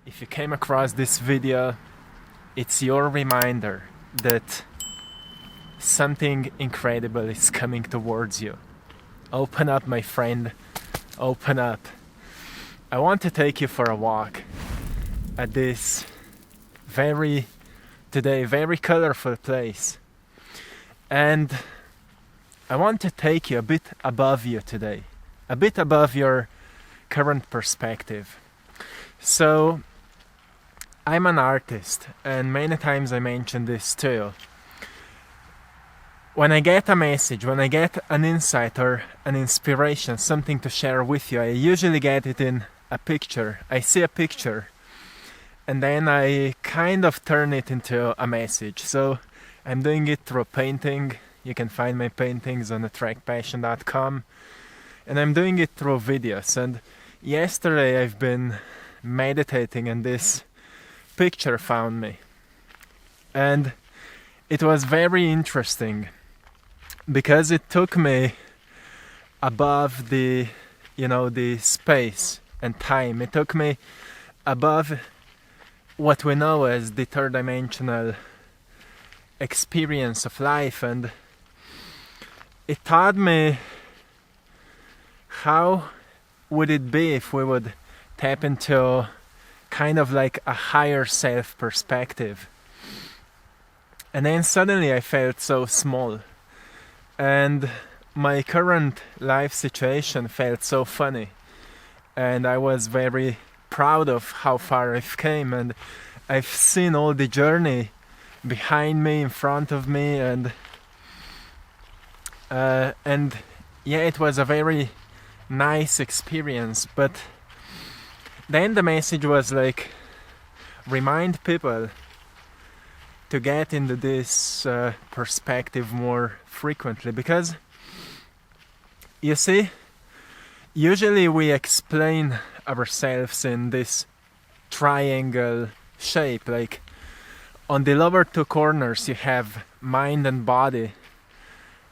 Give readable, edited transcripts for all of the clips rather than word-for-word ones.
If you came across this video, it's your reminder that something incredible is coming towards you. Open up, my friend, open up. I want to take you for a walk at this very colorful place. And I want to take you a bit above you today, a bit above your current perspective. So, I'm an artist, and many times I mention this too. When I get a message, when I get an insight or an inspiration, something to share with you, I usually get it in a picture. I see a picture, and then I kind of turn it into a message. So I'm doing it through painting. You can find my paintings on AttractPassion.com. And I'm doing it through videos. And yesterday I've been meditating, and this picture found me. And it was very interesting because it took me above the space and time. It took me above what we know as the third dimensional experience of life, and it taught me how would it be if we would tap into kind of like a higher self perspective. And then suddenly I felt so small, and my current life situation felt so funny, and I was very proud of how far I've came, and I've seen all the journey behind me, in front of me, and yeah, it was a very nice experience. But then the message was like, remind people to get into this perspective more frequently, because you see, usually we explain ourselves in this triangle shape. Like on the lower two corners you have mind and body,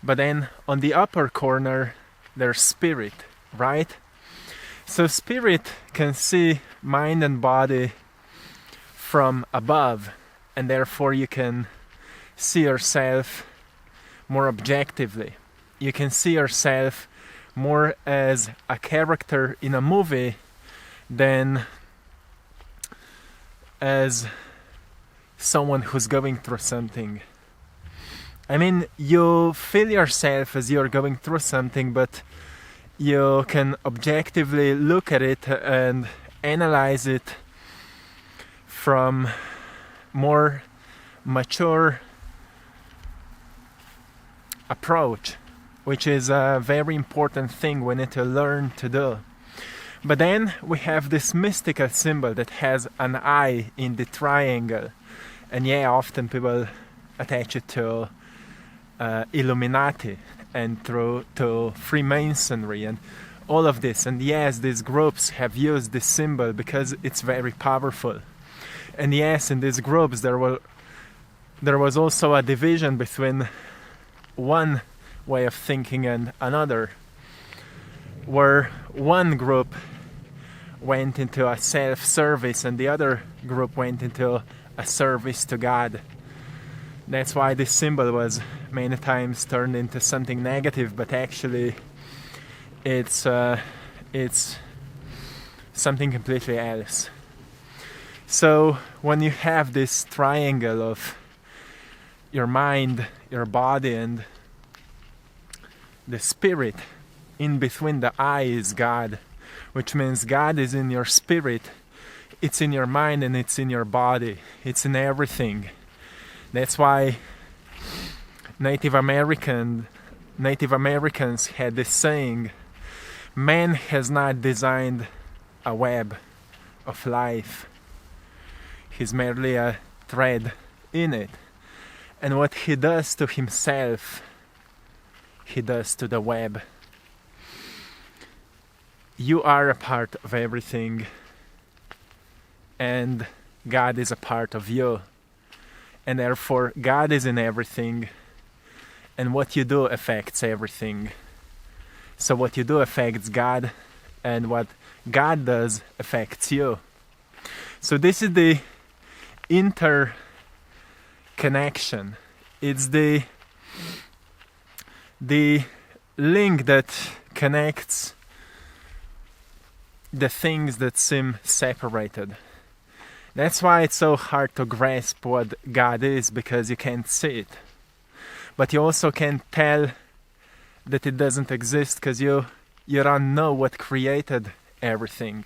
but then on the upper corner there's spirit, right? So spirit can see mind and body from above, and therefore you can see yourself more objectively. You can see yourself more as a character in a movie than as someone who's going through something. I mean, you feel yourself as you're going through something, but you can objectively look at it and analyze it from more mature approach, which is a very important thing we need to learn to do. But then we have this mystical symbol that has an eye in the triangle, and yeah, often people attach it to Illuminati and to Freemasonry and all of this. And yes, these groups have used this symbol because it's very powerful. And yes, in these groups there was also a division between one way of thinking and another, where one group went into a self-service and the other group went into a service to God. That's why this symbol was many times turned into something negative, but actually it's something completely else. So when you have this triangle of your mind, your body, and the spirit, in between the eye is God, which means God is in your spirit, it's in your mind, and it's in your body, it's in everything. That's why Native Americans had this saying, man has not designed a web of life, he's merely a thread in it. And what he does to himself, he does to the web. You are a part of everything, and God is a part of you. And therefore God is in everything, and what you do affects everything. So what you do affects God, and what God does affects you. So this is the interconnection. It's the link that connects the things that seem separated. That's why it's so hard to grasp what God is, because you can't see it. But you also can't tell that it doesn't exist, because you don't know what created everything.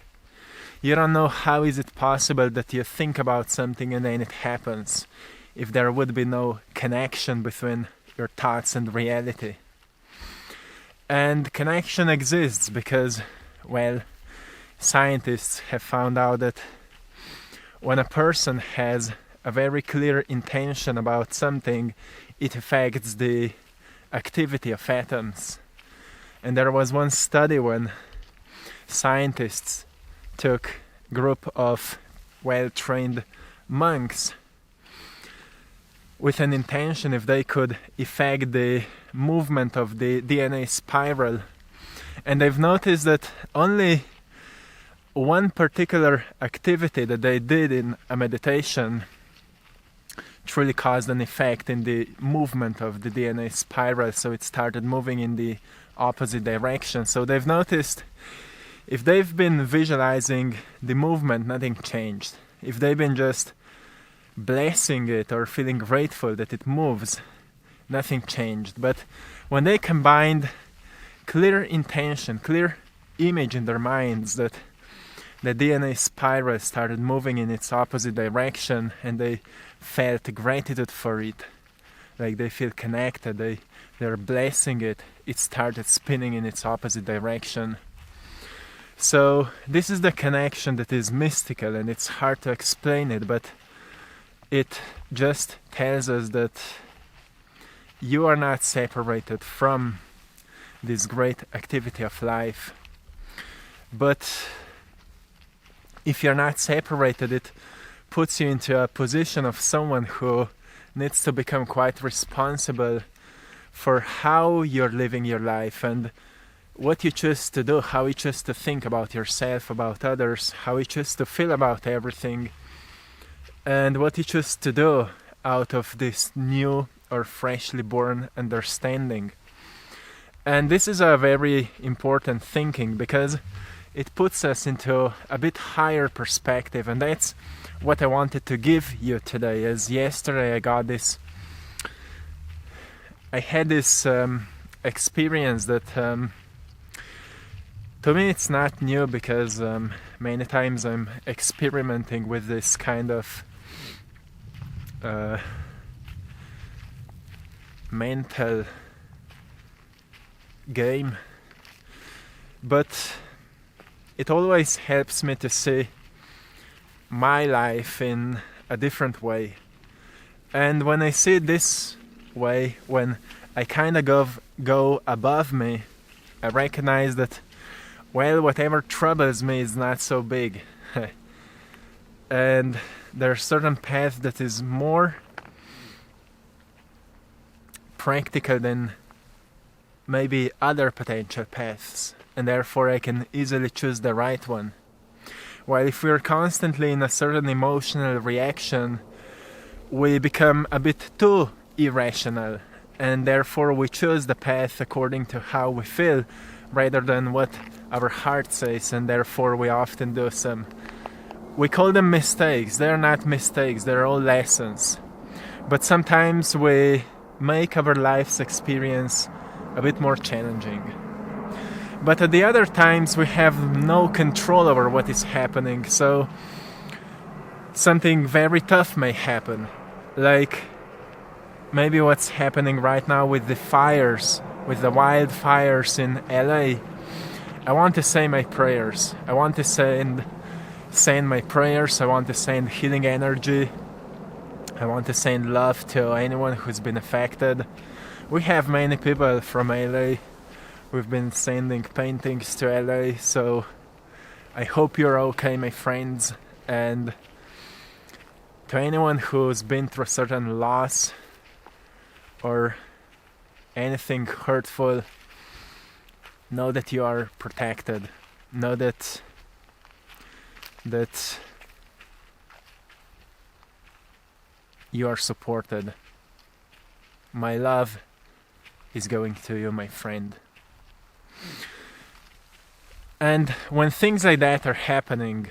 You don't know how is it possible that you think about something and then it happens, if there would be no connection between your thoughts and reality. And connection exists because, well, scientists have found out that when a person has a very clear intention about something, it affects the activity of atoms. And there was one study when scientists took a group of well-trained monks with an intention if they could affect the movement of the DNA spiral. And they've noticed that only one particular activity that they did in a meditation truly caused an effect in the movement of the DNA spiral, so it started moving in the opposite direction. So they've noticed if they've been visualizing the movement, nothing changed. If they've been just blessing it or feeling grateful that it moves, nothing changed. But when they combined clear intention, clear image in their minds that the DNA spiral started moving in its opposite direction, and they felt gratitude for it, like they feel connected, they're blessing it, it started spinning in its opposite direction. So this is the connection that is mystical, and it's hard to explain it, but it just tells us that you are not separated from this great activity of life. But if you're not separated, it puts you into a position of someone who needs to become quite responsible for how you're living your life and what you choose to do, how you choose to think about yourself, about others, how you choose to feel about everything, and what you choose to do out of this new or freshly born understanding. And this is a very important thinking, because it puts us into a bit higher perspective, and that's what I wanted to give you today. As yesterday I had this experience that to me it's not new, because many times I'm experimenting with this kind of mental game, but it always helps me to see my life in a different way. And when I see it this way, when I kind of go above me, I recognize that, well, whatever troubles me is not so big. And there's a certain path that is more practical than maybe other potential paths, and therefore I can easily choose the right one. While if we're constantly in a certain emotional reaction, we become a bit too irrational, and therefore we choose the path according to how we feel rather than what our heart says, and therefore we often do we call them mistakes. They're not mistakes, they're all lessons. But sometimes we make our life's experience a bit more challenging. But at the other times we have no control over what is happening, so something very tough may happen, like maybe what's happening right now with the fires, with the wildfires in LA. I want to say my prayers. I want to send my prayers. I want to send healing energy. I want to send love to anyone who's been affected. We have many people from LA. We've been sending paintings to LA, so I hope you're okay, my friends. And to anyone who's been through a certain loss or anything hurtful, know that you are protected. Know that You are supported. My love is going to you, my friend. And when things like that are happening,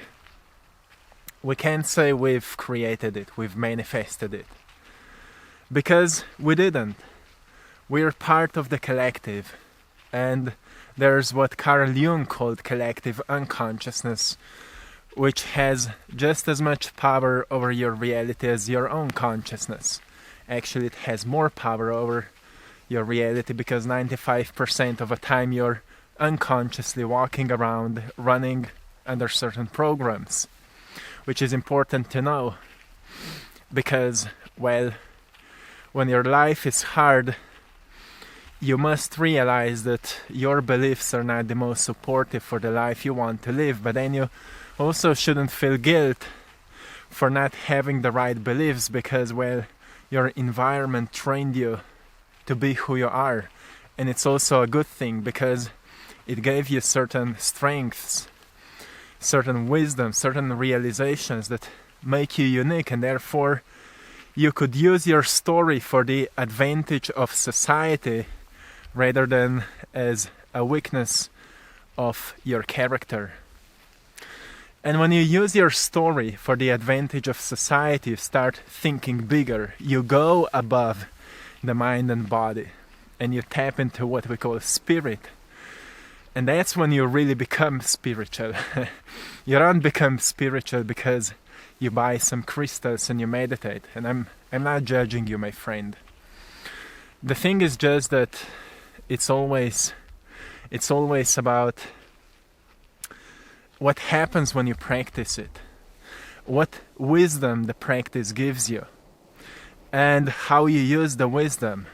we can't say we've created it, we've manifested it. Because we didn't. We're part of the collective. And there's what Carl Jung called collective unconsciousness, which has just as much power over your reality as your own consciousness. Actually, it has more power over your reality because 95% of the time you're unconsciously walking around, running under certain programs, which is important to know because, well, when your life is hard, you must realize that your beliefs are not the most supportive for the life you want to live, but then you also shouldn't feel guilt for not having the right beliefs because, well, your environment trained you to be who you are. And it's also a good thing because it gave you certain strengths, certain wisdom, certain realizations that make you unique, and therefore you could use your story for the advantage of society rather than as a weakness of your character. And when you use your story for the advantage of society, you start thinking bigger. You go above the mind and body, and you tap into what we call spirit. And that's when you really become spiritual. You don't become spiritual because you buy some crystals and you meditate. And I'm not judging you, my friend. The thing is just that it's always about what happens when you practice it, what wisdom the practice gives you, and how you use the wisdom.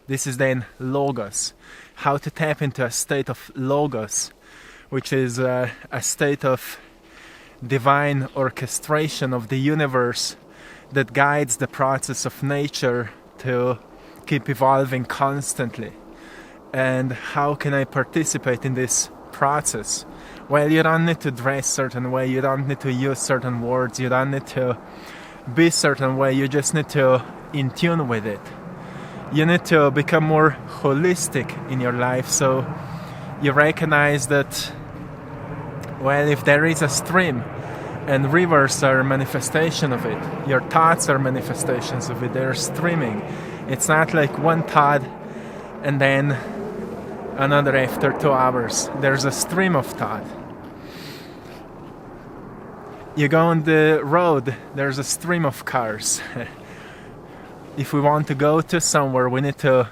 This is then logos, how to tap into a state of logos, which is a state of divine orchestration of the universe that guides the process of nature to keep evolving constantly. And how can I participate in this process? Well, you don't need to dress certain way, you don't need to use certain words, you don't need to be certain way, you just need to in tune with it. You need to become more holistic in your life, so you recognize that, well, if there is a stream and rivers are a manifestation of it, your thoughts are manifestations of it, they're streaming. It's not like one thought and then another after 2 hours. There's a stream of thought. You go on the road, there's a stream of cars. If we want to go to somewhere, we need to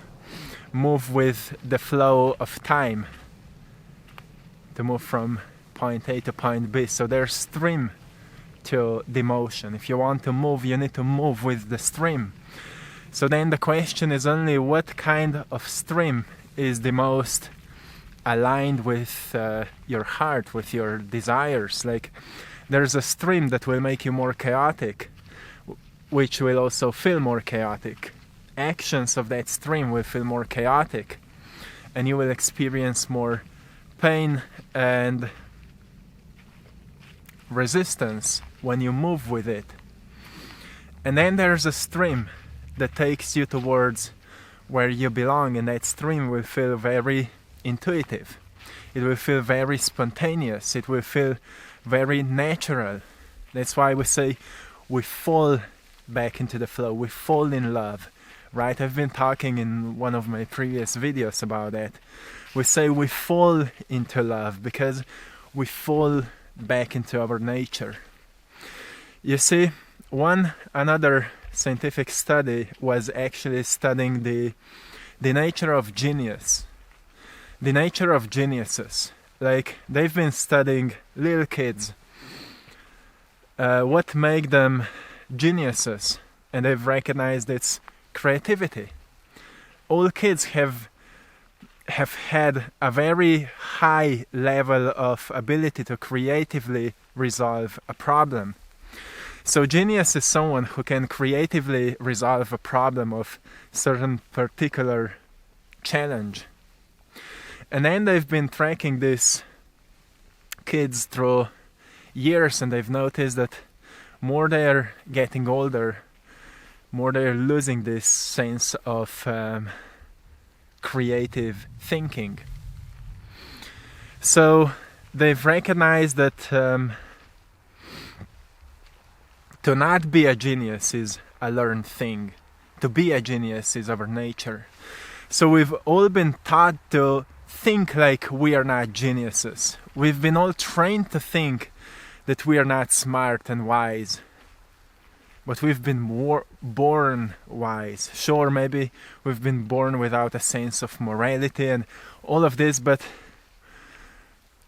move with the flow of time to move from point A to point B. So there's stream to the motion. If you want to move, you need to move with the stream. So then the question is only what kind of stream is the most aligned with your heart, with your desires. Like, there's a stream that will make you more chaotic, which will also feel more chaotic. Actions of that stream will feel more chaotic, and you will experience more pain and resistance when you move with it. And then there's a stream that takes you towards where you belong, and that stream will feel very intuitive. It will feel very spontaneous. It will feel very natural. That's why we say we fall back into the flow. We fall in love, right? I've been talking in one of my previous videos about that. We say we fall into love because we fall back into our nature. You see, another scientific study was actually studying the nature of genius. The nature of geniuses. Like, they've been studying little kids. What make them geniuses? And they've recognized it's creativity. All kids have had a very high level of ability to creatively resolve a problem. So genius is someone who can creatively resolve a problem of certain particular challenge. And then they've been tracking these kids through years, and they've noticed that more they're getting older, more they're losing this sense of creative thinking. So they've recognized that to not be a genius is a learned thing. To be a genius is our nature. So we've all been taught to think like we are not geniuses. We've been all trained to think that we are not smart and wise. But we've been born wise. Sure, maybe we've been born without a sense of morality and all of this, but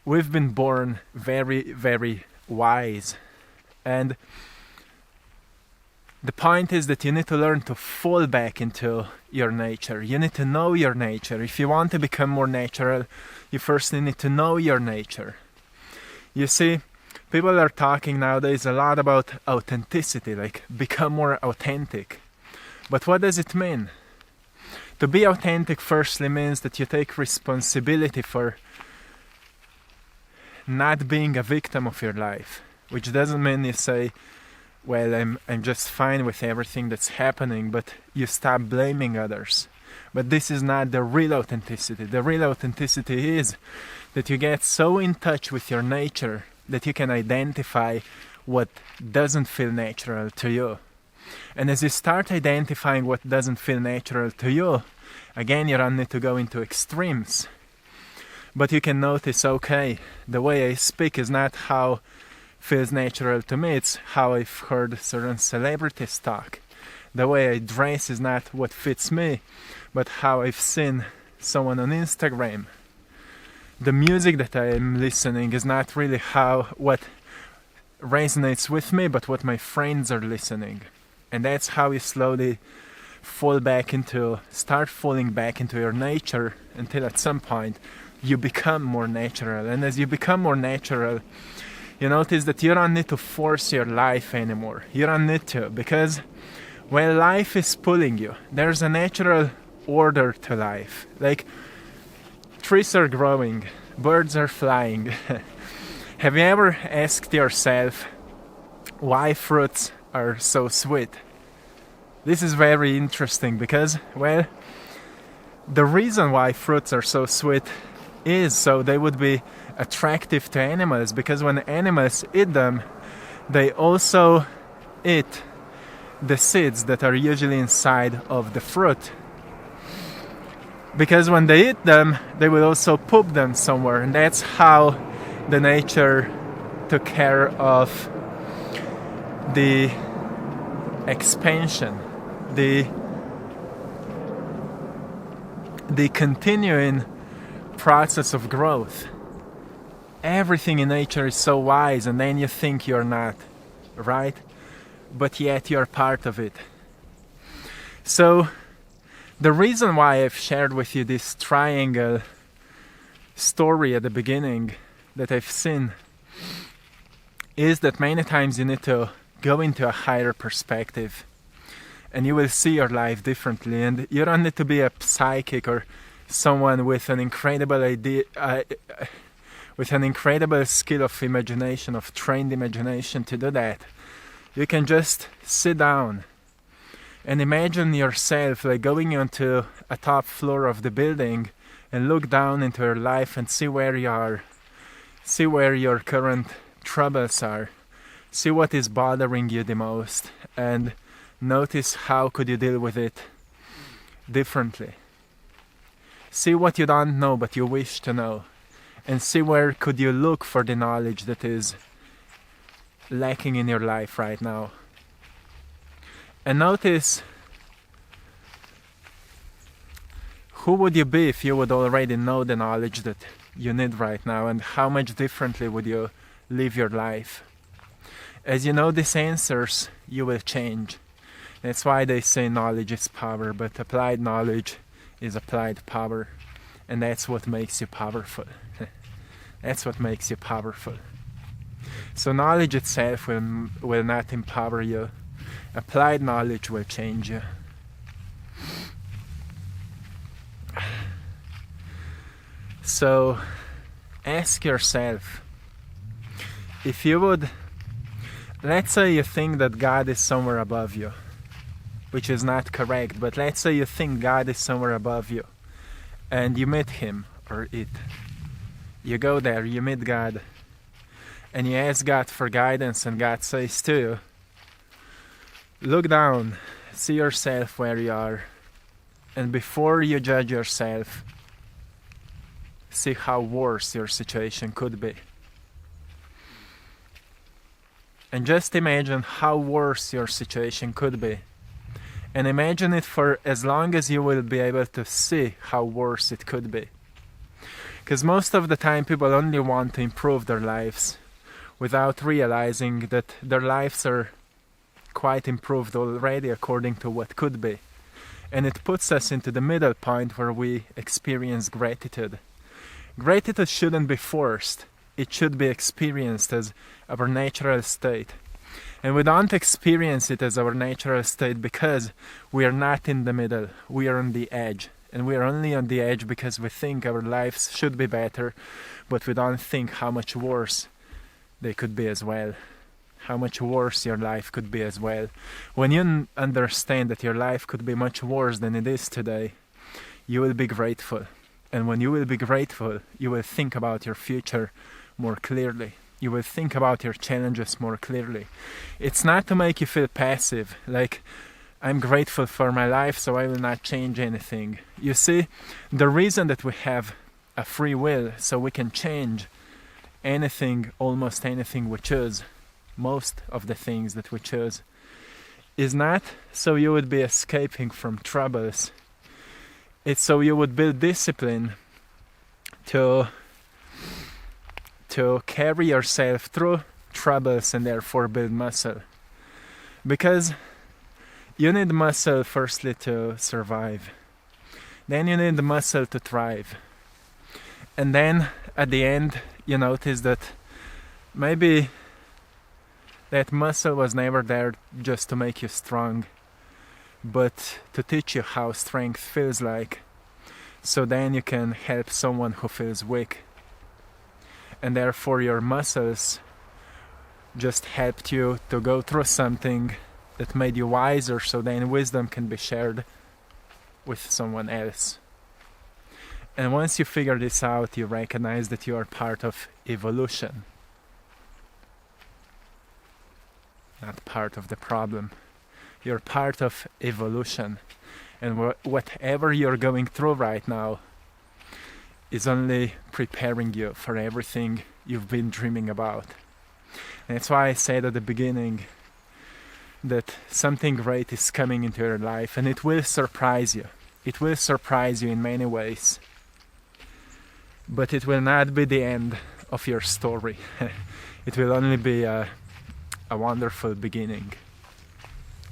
we've been born very, very wise. And the point is that you need to learn to fall back into your nature. You need to know your nature. If you want to become more natural, you first need to know your nature. You see, people are talking nowadays a lot about authenticity, like become more authentic. But what does it mean? To be authentic firstly means that you take responsibility for not being a victim of your life, which doesn't mean you say, well, I'm just fine with everything that's happening, but you stop blaming others. But this is not the real authenticity. The real authenticity is that you get so in touch with your nature that you can identify what doesn't feel natural to you. And as you start identifying what doesn't feel natural to you, again, you don't need to go into extremes. But you can notice, okay, the way I speak is not how feels natural to me, it's how I've heard certain celebrities talk. The way I dress is not what fits me, but how I've seen someone on Instagram. The music that I'm listening is not really what resonates with me, but what my friends are listening. And that's how you slowly start falling back into your nature until at some point you become more natural. And as you become more natural, you notice that you don't need to force your life anymore. You don't need to, because when life is pulling you, there's a natural order to life. Like, trees are growing, birds are flying. Have you ever asked yourself why fruits are so sweet? This is very interesting because, well, the reason why fruits are so sweet is so they would be attractive to animals, because when animals eat them, they also eat the seeds that are usually inside of the fruit. Because when they eat them, they will also poop them somewhere, and that's how the nature took care of the expansion, the continuing process of growth. Everything in nature is so wise, and then you think you're not, right? But yet you're part of it. So the reason why I've shared with you this triangle story at the beginning that I've seen is that many times you need to go into a higher perspective and you will see your life differently. And you don't need to be a psychic or someone with an incredible idea, with an incredible skill of imagination, of trained imagination to do that. You can just sit down and imagine yourself like going onto a top floor of the building and look down into your life and see where you are. See where your current troubles are. See what is bothering you the most, and notice how could you deal with it differently. See what you don't know but you wish to know, and see where could you look for the knowledge that is lacking in your life right now. And notice, who would you be if you would already know the knowledge that you need right now, and how much differently would you live your life? As you know these answers, you will change. That's why they say knowledge is power, but applied knowledge is applied power. And that's what makes you powerful. That's what makes you powerful. So knowledge itself will not empower you. Applied knowledge will change you. So ask yourself, if you would, let's say you think that God is somewhere above you. which is not correct. But let's say you think God is somewhere above you, and you meet him or it. You go there, you meet God, and you ask God for guidance, and God says to you, look down, see yourself where you are, and before you judge yourself, see how worse your situation could be. And just imagine how worse your situation could be. And imagine it for as long as you will be able to see how worse it could be. Because most of the time people only want to improve their lives without realizing that their lives are quite improved already according to what could be. And it puts us into the middle point where we experience gratitude. Gratitude shouldn't be forced. It should be experienced as our natural state. And we don't experience it as our natural state because we are not in the middle. We are on the edge. And we are only on the edge because we think our lives should be better, but we don't think how much worse they could be as well. How much worse your life could be as well. When you understand that your life could be much worse than it is today, you will be grateful. And when you will be grateful, you will think about your future more clearly. You will think about your challenges more clearly. It's not to make you feel passive, like, I'm grateful for my life, so I will not change anything. You see, the reason that we have a free will, so we can change anything, almost anything we choose, most of the things that we choose, is not so you would be escaping from troubles. It's so you would build discipline to carry yourself through troubles and therefore build muscle. Because you need muscle firstly to survive. Then you need the muscle to thrive. And then at the end you notice that maybe that muscle was never there just to make you strong, but to teach you how strength feels like. So then you can help someone who feels weak. And therefore your muscles just helped you to go through something that made you wiser, so then wisdom can be shared with someone else. And once you figure this out, you recognize that you are part of evolution, not part of the problem. You're part of evolution. And whatever you're going through right now is only preparing you for everything you've been dreaming about. And that's why I said at the beginning that something great is coming into your life, and it will surprise you. It will surprise you in many ways. But it will not be the end of your story. It will only be a wonderful beginning.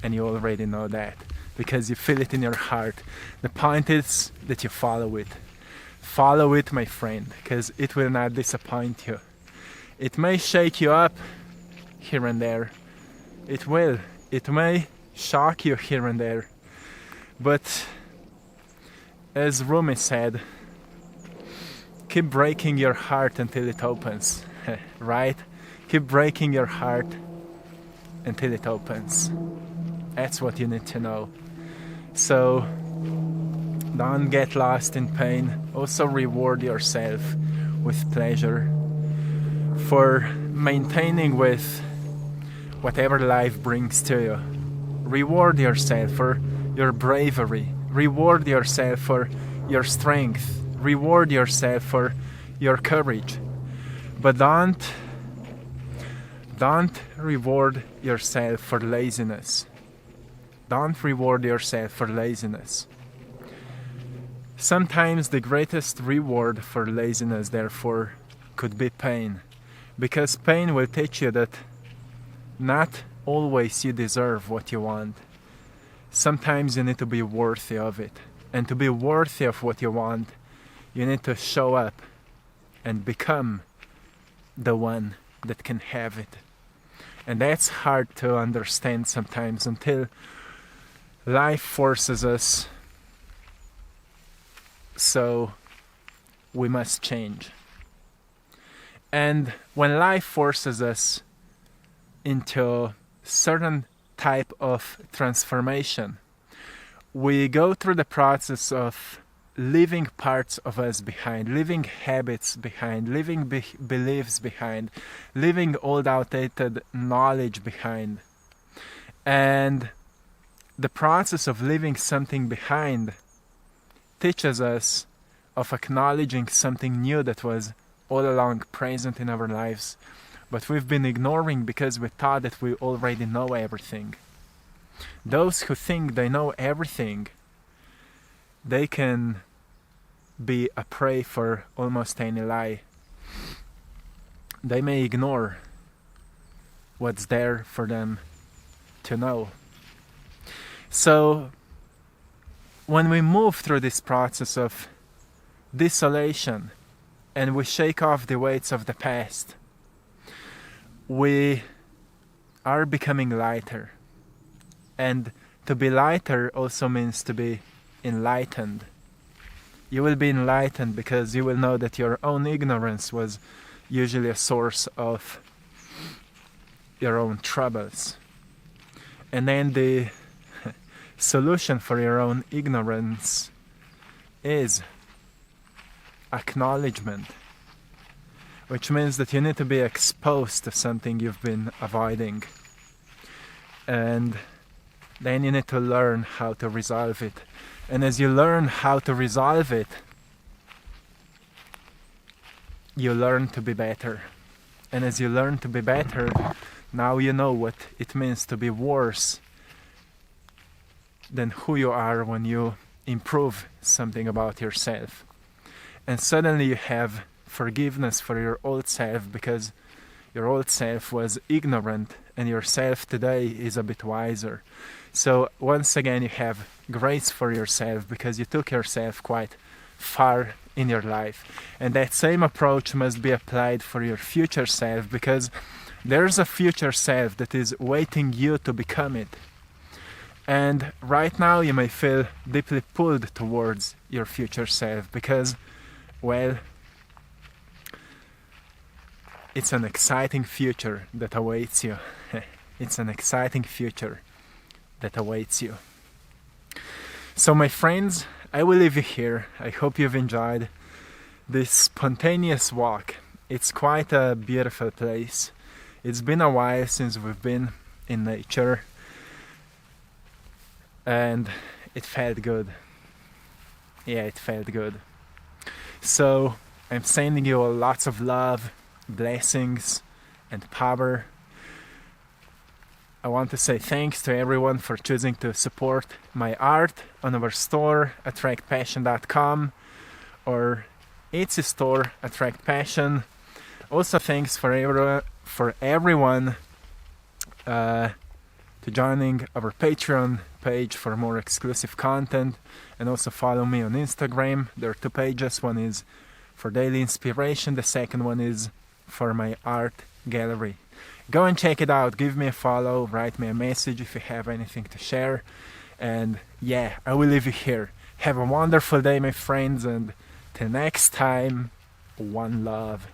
And you already know that, because you feel it in your heart. The point is that you follow it. Follow it, my friend, because it will not disappoint you. It may shake you up here and there. It will. It may shock you here and there. But as Rumi said, keep breaking your heart until it opens. Right? Keep breaking your heart until it opens. That's what you need to know. So don't get lost in pain. Also reward yourself with pleasure for maintaining with whatever life brings to you. Reward yourself for your bravery. Reward yourself for your strength. Reward yourself for your courage. But don't reward yourself for laziness. Don't reward yourself for laziness. Sometimes the greatest reward for laziness, therefore, could be pain. Because pain will teach you that not always you deserve what you want. Sometimes you need to be worthy of it. And to be worthy of what you want, you need to show up and become the one that can have it. And that's hard to understand sometimes until life forces us. So we must change. And when life forces us into certain type of transformation, we go through the process of leaving parts of us behind, leaving habits behind, leaving beliefs behind, leaving old outdated knowledge behind. And the process of leaving something behind teaches us of acknowledging something new that was all along present in our lives, but we've been ignoring because we thought that we already know everything. Those who think they know everything, they can be a prey for almost any lie. They may ignore what's there for them to know. So when we move through this process of desolation and we shake off the weights of the past, we are becoming lighter. And to be lighter also means to be enlightened. You will be enlightened because you will know that your own ignorance was usually a source of your own troubles. And then the solution for your own ignorance is acknowledgement, which means that you need to be exposed to something you've been avoiding. And then you need to learn how to resolve it. And as you learn how to resolve it, you learn to be better. And as you learn to be better, now you know what it means to be worse than who you are when you improve something about yourself. And suddenly you have forgiveness for your old self because your old self was ignorant and your self today is a bit wiser. So once again you have grace for yourself because you took yourself quite far in your life. And that same approach must be applied for your future self because there's a future self that is waiting you to become it. And right now you may feel deeply pulled towards your future self because, well, it's an exciting future that awaits you. It's an exciting future that awaits you. So my friends, I will leave you here. I hope you've enjoyed this spontaneous walk. It's quite a beautiful place. It's been a while since we've been in nature, and it felt good. Yeah, it felt good. So I'm sending you lots of love, blessings, and power. I want to say thanks to everyone for choosing to support my art on our store, AttractPassion.com, or Etsy store, AttractPassion. Also thanks for everyone to joining our Patreon page for more exclusive content, and also follow me on Instagram. There are 2 pages. One is for daily inspiration, the second one is for my art gallery. Go and check it out, give me a follow, write me a message if you have anything to share. And yeah, I will leave you here. Have a wonderful day, my friends, and till next time, one love.